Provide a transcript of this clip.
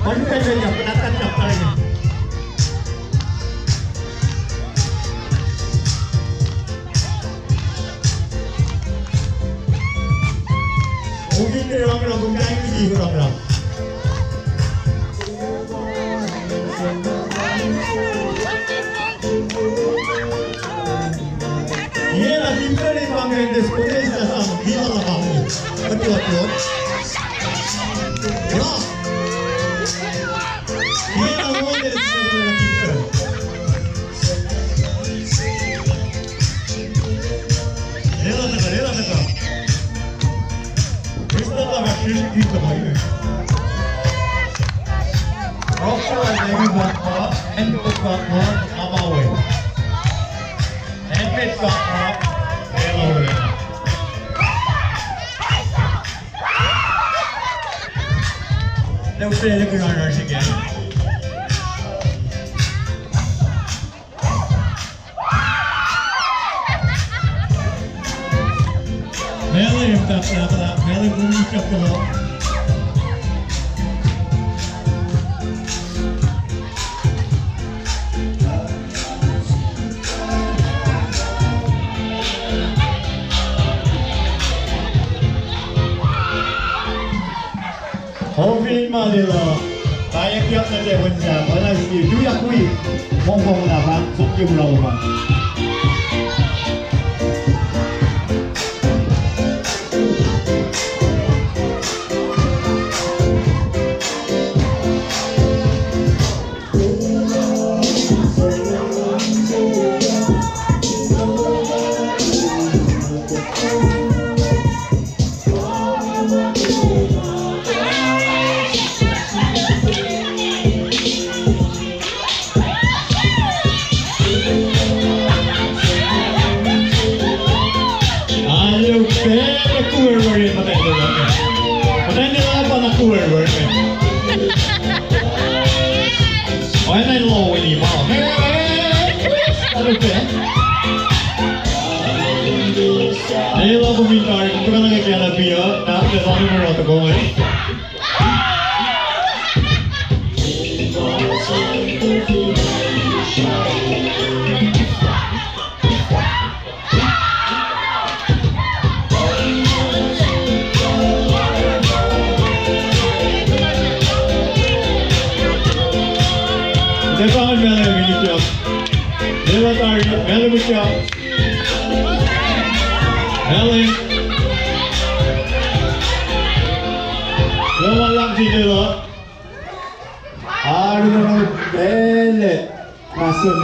Baru saja yang penatan kapalnya. Mungkin orang-orang bukan ini orang-orang. Dia lah timpa ni panggil des polis dah sama dia lah panggil. Betul. Ya. Dia lah orang des timpa. Rela tak. Kita tak berkini kita boleh. Rockstar lagi buat and buat amawe. And fit buat hello. Dah usah lagi orang sikit. Lelu tak apa. Lelu bunyi kapal. Hopefully Manila, kaya kiat na dia benda. Mana sih? Jual kui, mongkong apa? Suki pulau apa? Ini lah pemintar, bukan lagi kian dia, nak terlalu merawat kau ni. Depan Lelu ini siap. Lelu tarik, Lelu siap. Lelu. Lelu lang sini loh. Aduh, Lelu masuk.